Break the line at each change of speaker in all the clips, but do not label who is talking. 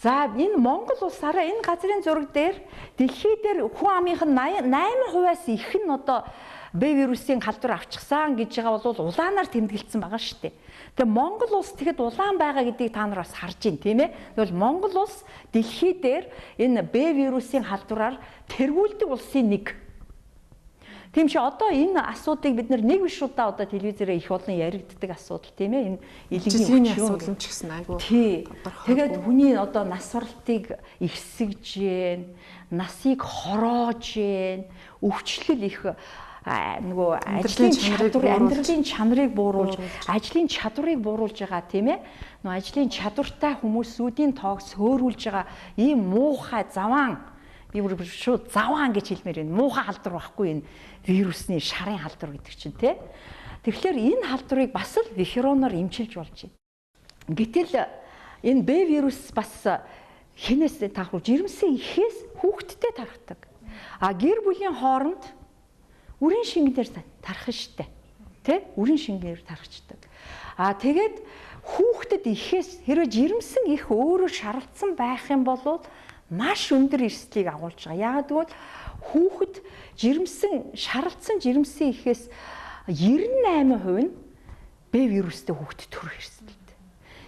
За энэ Монгол улсаараа энэ газрын зураг дээр дэлхий дээр хүн амынх нь 88%-аас их нь одоо Б вирусын халдвар авчихсан гэж байгаа бол улаанаар тэмдэглэсэн байгаа шүү дээ. Тэгээ Монгол улс тэгэхэд улаан байгаа гэдгийг та нар бас харж байна, тийм ээ. Тэгвэл Монгол улс дэлхий дээр энэ Б вирусын халдвараар тэргүүлдэг улсын нэг. Тийм чи одоо энэ асуудыг бид нэг биш удаа одоо телевизээрээ их олон яригддаг асуудал тийм ээ. Энэ илгийн
асуудал ч гэсэн айгүй
тодорхой. Тэгээд хүний одоо нас баралтыг ихсэж гэн, насыг хороож гэн, өвчлөл их нөгөө амьдралын чанарыг бууруулж, ажлын чадварыг бууруулж байгаа тийм ээ. Нөгөө ажлын чадвартай хүмүүсүүдийн тоог сөөрүүлж байгаа ийм муухай заваан би бүр шууд заваан гэж хэлмээр байна. Муухай халдвар байхгүй энэ вирусны шарын халдвар гэдэг чинь тий. Тэгэхээр энэ халдварыг бас л вифероноор эмчилж болж байна. Гэтэл энэ Б вирус бас хинээс тарах жирэмсэн ихээс хүүхэдтэй тархдаг. А гэр бүлийн хооронд үрийн шингээр тарах штэ. Тэ? Үрийн шингээр тархачдаг. А тэгээд хүүхдэд ихээс хэрвээ жирэмсэн их өөрөө шаралцсан байх юм бол маш өндөр эрсдлийг агуулж байгаа. Яагаад гэвэл хүүхэд шаралцсан жирэмсэн ихээс 98% нь Б вирустэй хүүхэд төрөх эрсдэлтэй.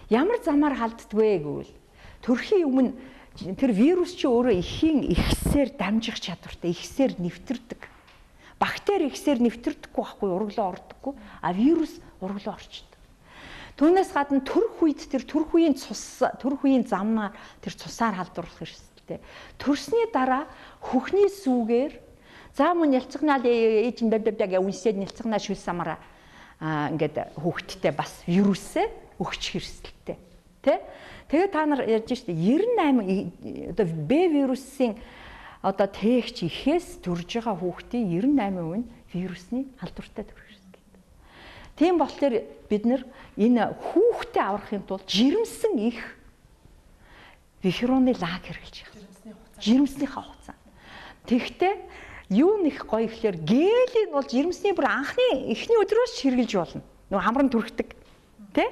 Ямар замаар халддагвэ гэвэл төрхийн өмнө тэр вирус чи өөрөө эхийн ихсээр дамжих чадвартай, ихсээр нэвтэрдэг. Бактери ихсээр нэвтэрдэггүй байхгүй, ураглаа ордоггүй. А вирус ураглаа орчдөг. Түүнээс гадна төрөх үед тэр төрөх үеийн замнаар тэр цусаар халдварлах эрсдэлтэй. Төрсний дараа хөхний сүүгээр за мөн нялцгнаа ээж нь бэбэбэг үнсээд нялцгнаа шүлсамаараа ингээд хүүхдтэй бас вирусээ өгчих эрсдэлтэй. Тэ? Тэгээд та нар ярьж штэ 98 одоо Б вирусын одоо тээгч ихээс төрж байгаа хүүхдийн 98% нь вирусны халдвартай төрөх эрсдэлтэй. Тийм болохоор бид нэр энэ хүүхдээ аврахын тулд жирэмсэн их вифероны лаг хэрэглэж байгаа. Жирэмснийхаа хугацаанд. Тэгэхдээ юу нэх гоё ихлээр гелийн бол жирэмсний бүр эхний өдрөөс хэрэглэж болно. Нөгөө хамран түрхдэг. Тэ?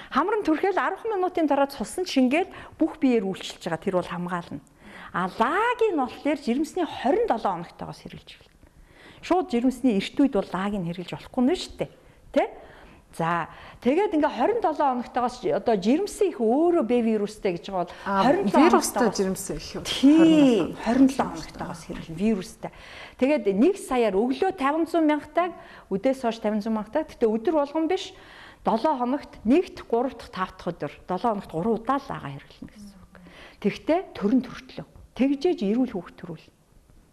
Хамран түрхэл 10 минутын дараа цусан шингээл бүх биеэр үйлчилж байгаа. Тэр бол хамгаална. А лагийн болохоор жирэмсний 27 хоногтойгоос хэрэглэж болно. Шууд жирэмсний эрт үед бол лагийг хэрэглэж болохгүй нь шүү дээ. Тэ? За тэгээд ингээ 27 хоногтойгоос одоо жирэмсэн их өөрөө Б вирустэй гэж байгаа бол 27
вирустай жирэмсэн их юу?
27 хоногтойгоос хэрэглэн вирустай. Тэгээд 1 саяар өглөө 500 мянгатай, өдөөс хойш 500 мянгатай. Гэтэ өдөр болгон биш 7 хоногт 1-т 3-т 5-т өдөр 7 хоногт 3 удаа л ага хэрэглэнэ гэсэн үг. Тэгтээ төрн төртлөө. Тэгжээж эрүүл хүүхэд төрүүл.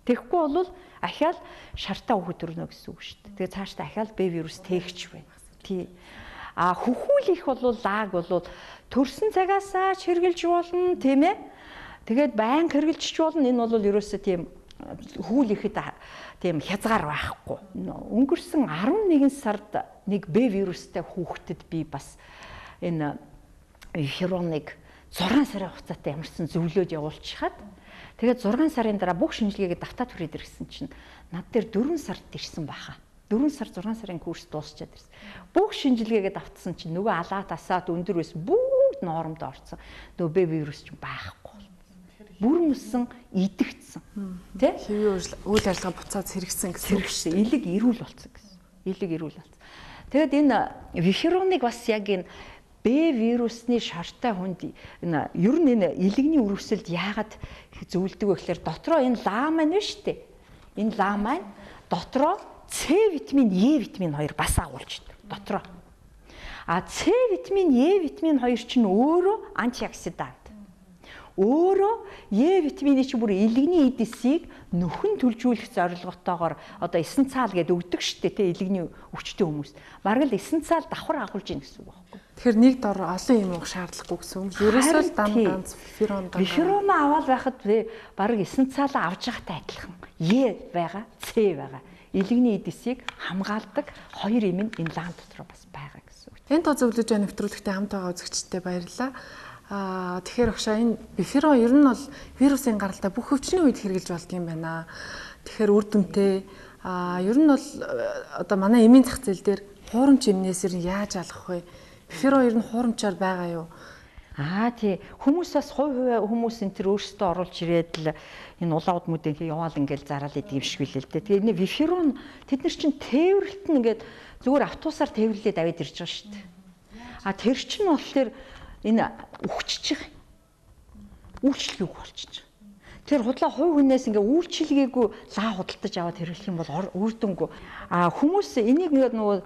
Тэгэхгүй бол ахаал шартаа хүүхэд төрнө гэсэн үг шүү дээ. Тэгээ цаашдаа ахаал Б вирус тээгч байна. Тий. А хөхүүл их бол лаг бол төрсөн цагаасаа хэрэгжилж болно, тийм ээ. Тэгээд байн хэрэгжилж болно. Энэ бол ерөөсөө тийм хүүл ихэд тийм хязгаар байхгүй. Өнгөрсөн 11 сард нэг Б вирустай хүүхдэд би бас энэ вифероныг 6 сарын хугацаатай ямарсан зөвлөөд явуулчихад тэгээд 6 сарын дараа бүх шинжилгээгээ давтаад хүрээд ирсэн чинь над дээр 4 сард ирсэн баха. 4 сар 6 сарын курс дуусчаад ирсэн. Бүх шинжилгээгээ давтсан чинь нөгөө алаа тасаад өндөр байсан бүгд нормд орсон. Нөгөө Б вирус чинь байхгүй. Бүрмөсөн идэгдсэн. Тэ?
Хэвийн үйл ажиллагаа буцаад сэргсэн гэсэн.
Сэргсэн. Илэг эрүүл болсон гэсэн. Илэг эрүүл болсон. Тэгэд энэ вифероныг бас яг энэ Б вирусны шартай хүнд энэ ер нь энэ илэгний үрвсэлд яагаад зөвлөдөг вэ гэхээр дотроо энэ ламайн нь шүү дээ. Энэ ламайн дотроо С витамин, Е витамин 2 бас агуулждаг дотроо. А С витамин, Е витамин 2 чинь өөрөө антиоксидант. Өөрөө Е витамины чинь бүр илэгний эдисийг нөхөн төлжүүлэх зорилготойгоор одоо эсэн цаал гэдэг өгдөг шүү дээ тэ илэгний өвчтөн хүмүүс. Бараг л эсэн цаал давхар агуулж ийн гэсэн үг байхгүй.
Тэгэхээр нэг дор олон юм уух шаардлагагүй гэсэн үг. Ерөөсөө л ганц виферон
виферон аваад байхад бараг эсэн цаалаа авж байгатай адилхан. Е байгаа, С байгаа. Илэгний эдисийг хамгаалдаг хоёр юм энэ лан дотор бас байгаа гэсэн үг.
Энэ тоо зөвлөж байгаа нэвтрүүлэгтээ хамт байгаа үзэгчдэд баярлалаа. Тэгэхээр огшоо энэ виферон ер нь бол вирусын гаралтай бүх өвчний үед хэрэгжилж болдго юм байна. Тэгэхээр үр дүнтэй ер нь бол одоо манай эмийн зах зээл дээр хуурамч эмнээс ер нь яаж алах вэ? Виферон ер нь хуурамчаар байгаа юу?
Тий. Хүмүүс бас хувь хүмүүс энэ төр өөрсдөө оруулж ирээд л энэ улаан удмуудыг яваал ингээл зараал идэг юм шиг билээ л дээ. Тэгээ энэ виферон тэд нар чинь тээвэрлэлт нь ингээд зүгээр автобусаар тээвэрлээд аваад ирж байгаа шүү дээ. Тэр чинь болохоор энэ үхчихэж байгаа. Үйлчлэгийг болчихж байгаа. Тэр худлаа хувь хүнээс ингээ үйлчлэгээгүй лаа худалдаж аваад хэрэглэх юм бол үр дүнгүй. Хүмүүс энийг нөгөө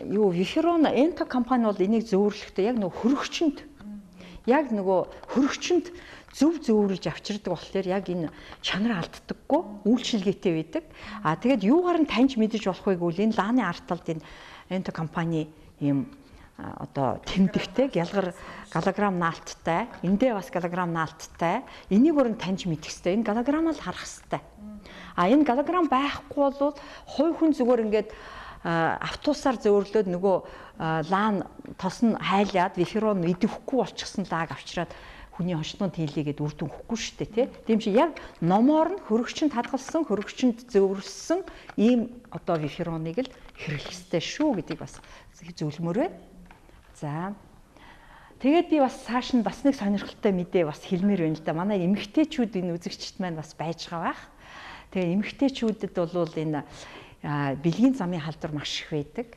юу виферон энто компани бол энийг зөөвөрлөхдөө яг нөгөө хөрөгчөнд зөв зөөврөж авчирдаг болохоор яг энэ чанар алддаггүй үйлчлэгээтэй байдаг. Тэгээд юугаар нь таньж мэдэж болох вэ гэвэл энэ лааны арт талд энэ энто компани ийм одоо тэмдэгтэй галограмм наалттай, эндээ бас галограмм наалттай. Энийг өөр нь таньж мэдэх хэрэгтэй. Энэ галограммаа л харах хэрэгтэй. Энэ галограмм байхгүй бол хувь хүн зүгээр ингээд автобусаар зөөрлөөд нөгөө лаан тос нь хайлаад виферон идэвхгүй болчихсон лааг авчираад хүний хончнууд хийлээгээд үр дүн хөхгүй шүү дээ, тийм чи яг номоор нь хөрөгчөнд хадгалсан, хөрөгчөнд зөөвөрлсөн ийм одоо вифероныг л хэрэглэх ёстой шүү гэдгийг бас зөвлөмөр байна. За. Тэгээд би бас цааш нь бас нэг сонирхолтой мэдээ бас хэлмээр байна л да. Манай эмэгтэйчүүд энэ үзэгчд маань бас байж байгаа байх. Тэгээ эмэгтэйчүүдэд бол энэ бэлгийн замын халдвар маш их байдаг.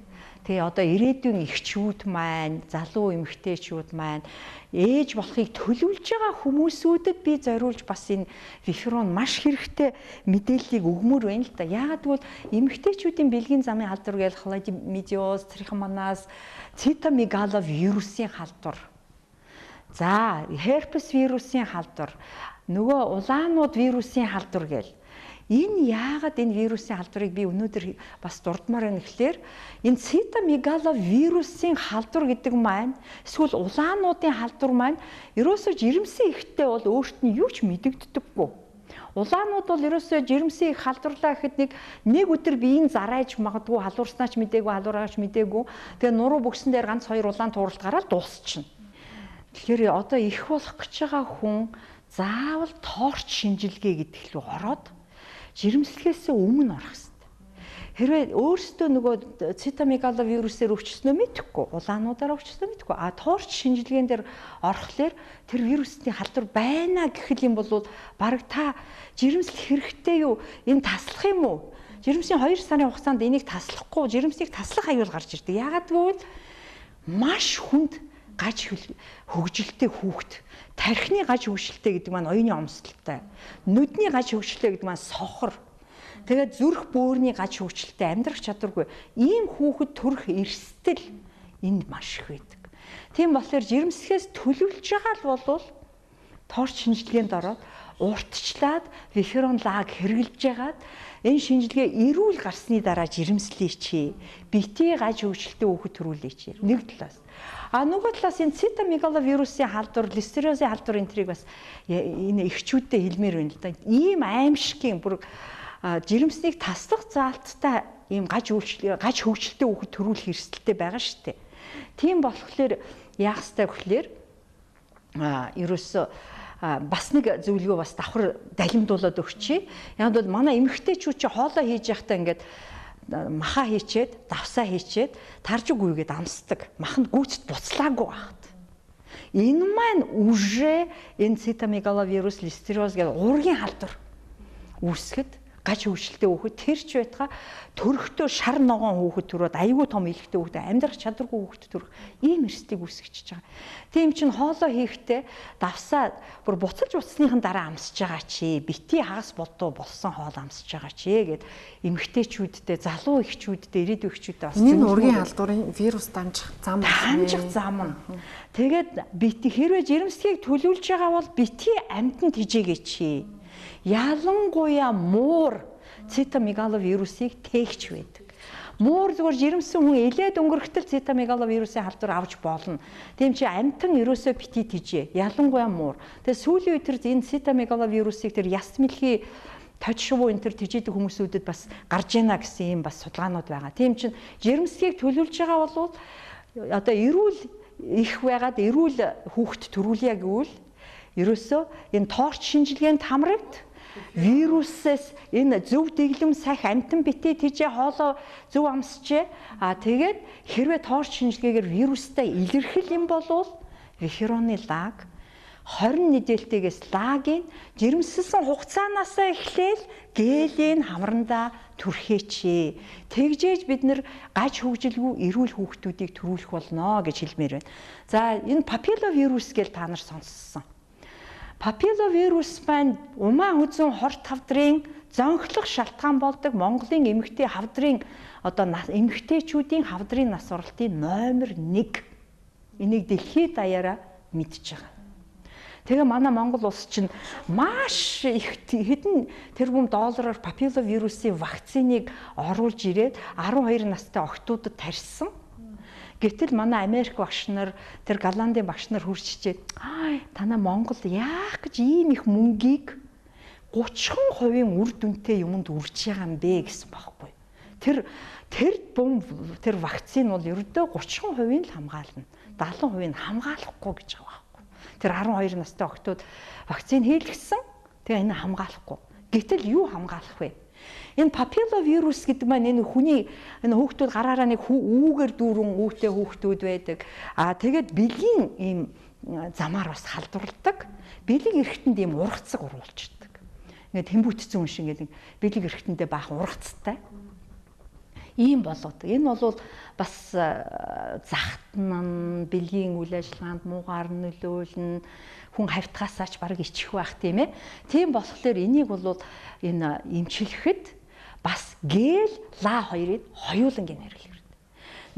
Тэгээ одоо ирээдүйн эхчүүд маань, залуу эмэгтэйчүүд маань ээж болохыг төлөвлөж байгаа хүмүүсүүдэд би зориулж бас энэ виферон маш хэрэгтэй мэдээллийг өгмөр байна л да. Яагаад гэвэл эмэгтэйчүүдийн бэлгийн замын халдвар гэж хламидиоз, трихомонас, цитомегало вирусын халдвар. За, herpes вирусын халдвар, нөгөө улаанууд вирусын халдвар гэл. Энэ яагаад энэ вирусын халдварыг би өнөөдөр бас дурдмаар байна гэхлээр энэ цитомегало вирусын халдвар гэдэг маань эсвэл улаануудын халдвар маань ерөөсөө жирэмсэн ихтэй бол өөрт нь юу ч мэдэгддэггүй. Улаанууд бол ерөөсөө жирэмсэн их халдварлаа гэхэд нэг өдөр биеийн зарайж магадгүй халуурснаач мдээгүй, халуураач мдээгүй. Тэгээ нуруу бүгсэн дээр ганц хоёр улаан тууралт гараад дуусчихна. Тэгэхээр одоо их болох гэж байгаа хүн заавал торч шинжилгээ гэдэг рүү ороод жирэмслэхээс өмнө орох хэрэгтэй. Хэрвээ өөрсдөө нөгөө цитомегало вирусээр өвчснөө мэдэхгүй, улаануудаар өвчснөө мэдэхгүй, торч шинжилгээнд дээр орохлоор тэр вирусны халдвар байна гэх юм бол бараг та жирэмслэх хэрэгтэй юу? Энэ таслах юм уу? Жирэмсийн 2 сарын хугацаанд энийг таслахгүй, жирэмсийг таслах аюул гарч ирдэг. Яагаад гэвэл маш хүнд гаж хөгжилтэй хүүхэд, тархины гаж хөгжилтэй гэдэг маань оюуны омсдолтой, нүдний гаж хөгжилтэй гэдэг маань сохор, тэгээд зүрх бөөрийн гаж хөгжилтэй, амьдрах чадваргүй ийм хүүхэд төрөх эрсдэл энд маш их байдаг. Тийм болохоор жирэмсэхээс төлөвлөж байгаа л болвол торч шинжилгээнд ороод уртчлаад виферон лаг хэрглэж ягаад энэ шинжилгээ эрүүл гарсны дараа жирэмслэе. Битгий гаж хөгжилтэй хүүхэд төрүүлээч. Нэг талаас. Нөгөө талаас энэ цитомегало вирусын халдвар, листериозын халдвар энэ трийг бас энэ эхчүүдтэй хэлмээр байна л да. Ийм аимшигын бүр жирэмснийг таслах заалттай ийм гаж хөгжилтэй хүүхэд төрүүлэх эрсдэлтэй байгаа шүү дээ. Тийм болохоор яах ёстой гэхлээр ерөөсөө бас нэг зөвлөгөө бас давхар далимдуулаад өгчээ. Яг бол манай эмэгтэйчүүд чи хоолоо хийж явахдаа ингээд маха хийчээд, давсаа хийчээд тарж үгүйгээд амсдаг. Маханд гүйцэд буцлаагүй байхад. Энэ маань уже энэ цитомегало вирус, листериоз гэдэг уургийн халдвар үүсгэхэд гаж хөвгөлтэй хүүхэд тэр ч байтга төрөхдөө шар ногоон хүүхэд төрөөд аюул том илхтэй хүүхэд амьдрах чадваргүй хүүхэд төрөх ийм эрсдийг үүсгэж байгаа. Тийм чинь хоолоо хийхдээ давсаа бүр буцалж уцсныхан дараа амсаж байгаа чи бити хагас болдоо болсон хоол амсаж байгаа чи гэд эмэгтэйчүүдтэй залуу эхчүүдтэй ирээдүйн эхчүүдтэй бас
энэ ургийн халдварын вирус дамжих зам
нь. Тэгээд бити хэрвээ жирэмсгийг төлөвлөж байгаа бол бити амьтанд хижээгээ чи. Ялангуяа муур цитомегало вирусыг тээгч байдаг. Муур зүгээр жирэмсэн хүн элээд өнгөрөхтөл цитомегало вирусын халдвар авч болно. Тийм чи амтан ерөөсөө бити тижээ. Ялангуяа муур. Тэгээ сүүлийн үед тэр энэ цитомегало вирусыг тэр яс мэлхий тожшвуу энэ төр тижээдэг хүмүүсүүдэд бас гарч яана гэсэн юм бас судалгаанууд байгаа. Тийм чин жирэмсгийг төлөвлөж байгаа бол одоо эрүүл их байгаад эрүүл хүүхэд төрүүлье гэвэл ерөөсөө энэ торч шинжилгээнд хамрагд вирусээс энэ зөв дэглэм сах амтан битээ тийжээ хоолоо зөв амсчээ. Тэгээд хэрвээ торч шинжилгээгээр вирустай илэрхэл юм болвол вифероны лаг 20 мэдээлэлтэйгээс лагийн жирэмсэлсэн хугацаанаасаа эхлээл гээлийн хамрандаа түрхээчээ. Тэгжээж бид нэр гаж хөгжилгүй эрүүл хүүхдүүдийг төрүүлэх болно гэж хэлмээр байна. За энэ папилловирус гэж та нар сонссон. Папилловирус маань умаа хүзэн хорт хавдрын зонхлох шалтгаан болдог Монголын эмэгтэй хавдрын одоо эмэгтэйчүүдийн хавдрын нас оролтын номер 1. Энийг дэлхийд даяараа мэдж байгаа. Тэгээ манай Монгол улс чинь маш их хэдэн тэрбум доллараар папилловирусын вакциныг оруулж ирээд 12 настай охтуудад тарьсан. Гэтэл манай Америк багш нар, тэр Голландын багш нар хурцчээ. Танаа Монгол яах гэж ийм их мөнгийг 30% үр дүнтэй юмд үрж байгаа юм бэ гэсэн байхгүй. Тэр вакцин бол ердөө 30% нь л хамгаална. 70% нь хамгаалахгүй гэж байгаа. Тэр 12 настай охтууд вакцин хийлгэсэн. Тэгээ энэ хамгаалахгүй. Гэтэл юу хамгаалах вэ? Энэ папилловирус гэдэг маань энэ хүний энэ хүүхдүүд гараараа нэг үүгээр дүүрэн үүтэй хүүхдүүд байдаг. Тэгээд бэлгийн ийм замаар бас халдварладаг. Бэлэг эргэтэнд ийм ургацаг уруулждаг. Ингээд тэмбүтцэн хүн шиг ингээд бэлэг эргэтэндээ баахан ургацтай. Ийм болоод. Энэ бол бас захтан бэлгийн үйл ажиллагаанд муугаар нөлөөлнө. Хүн хавтгаасаач бараг ичих байх тийм ээ. Тийм болохоор энийг бол энэ эмчлэхэд бас гээл ла хоёрыг хоёуланг нэрлэх хэрэгтэй.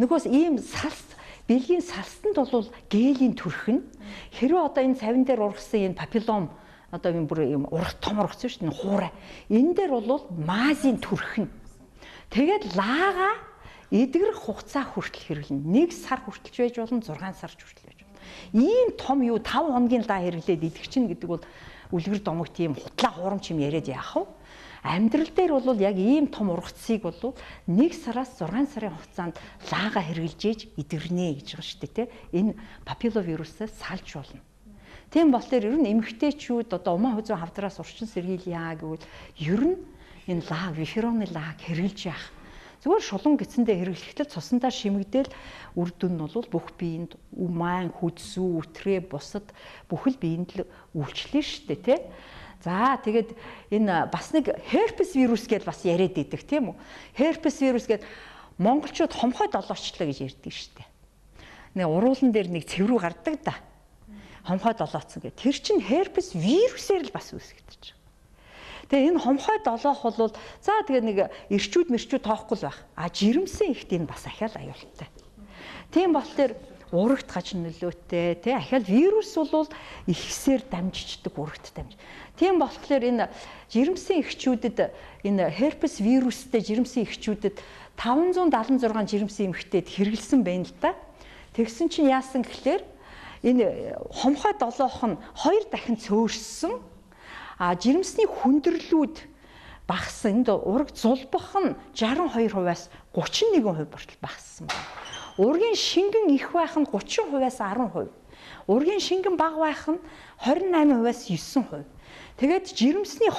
Нөгөөс ийм салс бэлгийн салстанд бол гээлийн төрхн хэрвээ одоо энэ цавин дээр ургасан энэ папиллом одоо энэ бүр юм урах том ургацсан шүү дээ хуурай. Энэ дээр бол мазийн төрхн. Тэгээд лаага эдгэрэх хугацаа хүртэл хэрэглэнэ. 1 сар хүртэлж байж болно, 6 сарч хүртэл байж болно. Ийм том юу 5 хоногийн лаа хэрэглээд идэх чинь гэдэг бол үлгэр домогт ийм хутлаа хуурамч юм яриад яах вэ? Амьдрал дээр бол яг ийм том ургацыг бол 1 сараас 6 сарын хугацаанд лаага хэрэглэж ээж идэрнэ гэж байгаа шүү дээ, тэ. Энэ папилловирусаас салж болно. Тийм болохоор ер нь эмэгтэйчүүд одоо умаа хүзэн хавдраас урчин сэргийлье гэвэл ер нь энэ лаг вифероны лаг хэрэглэж яах. Зүгээр шулуун гисэндээ хэрэглэхдээ цусандаа шимэгдээл үр дүн нь бол бүх биед умаан хүзүү үтрээ бусад бүхэл биед л үйлчлэн штэ тий. За тэгээд энэ бас нэг herpes вирус гэж бас яриад идэг тийм үү. Herpes вирус гэдэг монголчууд хомхой долоочлоо гэж ярьдаг штэ. Нэг уруулан дээр нэг цэврүү гардаг да. Хомхой долооцсон гэх. Тэр чинь herpes вирусээр л бас үүсгэж байгаа. Тэгээ энэ хомхой долоох бол за тэгээ нэг эрчүүд мэрчүүд тоохгүй л байх. Жирэмсэн ихт энэ бас ахаал аюултай. Тийм болохоор урагт гаж нөлөөтэй тий ахаал вирус бол ихсээр дамжичдаг урагт дамж. Тийм болохоор энэ жирэмсэн эхчүүдэд энэ herpes вирустэй жирэмсэн эхчүүдэд 576 жирэмсэн эмэгтэйд хэрэгэлсэн байна л да. Тэгсэн чинь яасан гэхлээр энэ хомхой долоох нь 2 дахин цөөрсөн. Жирэмсний хүндрэлүүд багассан. Энд ураг зулбах нь 62%-аас 31% хүртэл багассан байна. Ургийн шингэн их байх нь 30%-аас 10%. Ургийн шингэн бага байх нь 28%-аас 9%. Тэгээд жирэмсний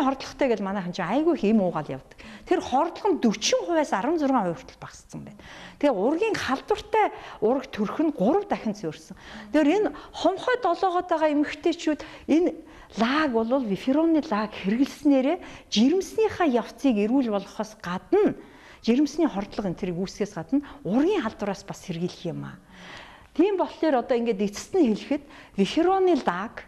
хордлоготой гэж манайхан чинь айгүй их юм уугаал явдаг. Тэр хордлого нь 40%-аас 16% хүртэл багассан байна. Тэгээ ургийн халдвартай ураг төрх нь 3 дахин цөөрсөн. Тэгэхээр энэ хомхой долоогоод байгаа эмэгтэйчүүд энэ лаг бол вифероны лаг хэрэглэснээрээ жирэмснийхаа явцыг эрүүл болгохоос гадна жирэмсний хордлого энэ тэрийг үүсгэхээс гадна ургийн халдвараас бас сэргийлэх юм аа. Тийм болохоор одоо ингээд эцэст нь хэлэхэд вифероны лаг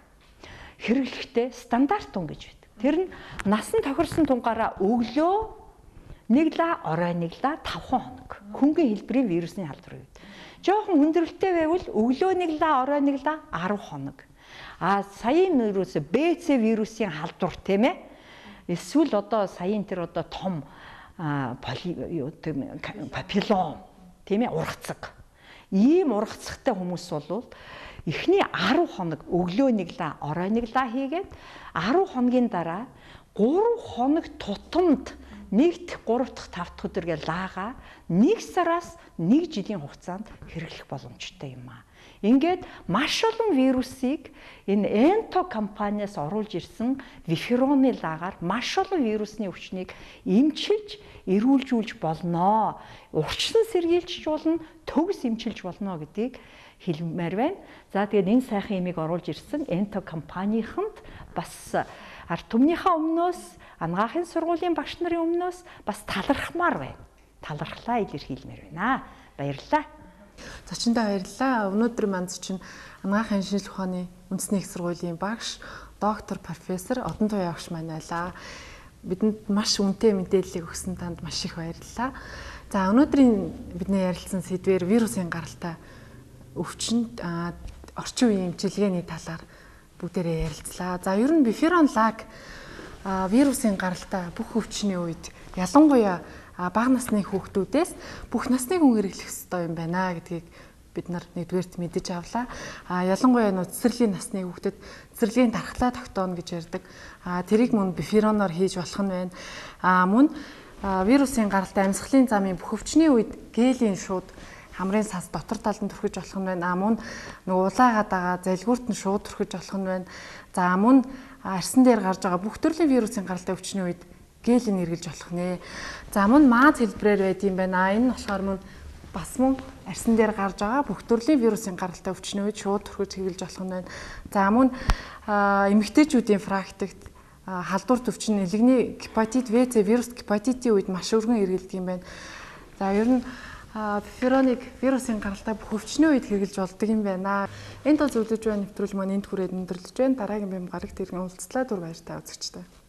хэрэглэхдээ стандарт тун гэж байдаг. Тэр нь насан тохирсон тунгаараа өглөө 1 ла орой 1 ла 5 хоног. Хөнгөн хэлбэрийн вирусны халдвар үед. Жохон хүндрэлтэй байвал өглөө 1 ла орой 1 ла 10 хоног. Саяын вирус BC вирусын халдвар тийм ээ. Эсвэл одоо саяын тэр одоо том папиллом тийм ээ ургацаг. Ийм ургацагтай хүмүүс бол эхний 10 хоног өглөө 1 ла орой 1 ла хийгээд 10 хоногийн дараа 3 хоног тутамд 1 дахь 3 дахь 5 дахь өдөр гээ лаага 1 сараас 1 жилийн хугацаанд хэрэглэх боломжтой юм аа. Ингээд маш олон вирусыг энэ Ento компаниас оруулж ирсэн вифероны лагаар маш олон вирусны өвчнийг эмчилж, эрүүлжүүлж болно. Урьдчилан сэргийлж болно, төгс эмчилж болно гэдгийг хэлмээр байна. За тэгээд энэ сайхан имийг оруулж ирсэн Ento компанийханд бас ард түмнийхээ өмнөөс, анагаахын сургуулийн багш нарын өмнөөс бас талархмаар байна. Талархлаа илэрхийлмээр байна. Баярлалаа.
Зочиндоо баярлалаа. Өнөөдөр манд чинь анагаахын шинжилгээ ухааны үндэсний их сургуулийн багш, доктор, профессор Одон Туяа багш маань байлаа. Бидэнд маш үнэтэй мэдээллийг өгсөн танд маш их баярлалаа. За өнөөдрийн бидний ярилцсан сэдвээр вирусын гаралтай өвчнөд орчин үеийн эмчилгээний талаар бүгдээрээ ярилцлаа. За ер нь биферон лаг вирусын гаралтай бүх өвчний үед ялангуяа бага насны хүүхдүүдээс бүх насны хүн хэрэглэх ёстой юм байна гэдгийг бид нар нэгдүгээрт мэдэж авлаа. Ялангуяа цэцэрлэгийн насны хүүхдэд цэцэрлэгийн дархлаа тогтооно гэж ярьдаг. Тэрийг мөн бифероноор хийж болох нь байна. Мөн вирусын гаралтай амьсгалын замын бүх өвчний үед гелийн шууд хамрын сас дотор талд нь түрхэж болох нь байна. Мөн улаагаад байгаа залгуурт нь шууд түрхэж болох нь байна. За мөн арсан дээр гарч байгаа бүх төрлийн вирусын гаралтай өвчний үед гелийн эргэлж болох нэ. За мөн маад хэлбэрээр байд юм байна. Энэ нь болохоор мөн бас мөн арсан дээр гарч байгаа бүх төрлийн вирусын гаралтай өвчний үед шууд түрхэж хэрэглэж болох нь байна. За мөн эмэгтэйчүүдийн практикт халдвар төвчин нэлэгний гепатит В, вирус гепатитийн үед маш өргөн эргэлдэг юм байна. За ер нь бифероныг вирусын гаралтай бүх өвчний үед хэрэглэж болдог юм байна. Энд бол зөвлөж байна нэвтрүүл маань энд хүрээд өндөрлөж байна. Дараагийн бим гарагт иргэн уулзлаа. Түр баяр та үзэгчтэй.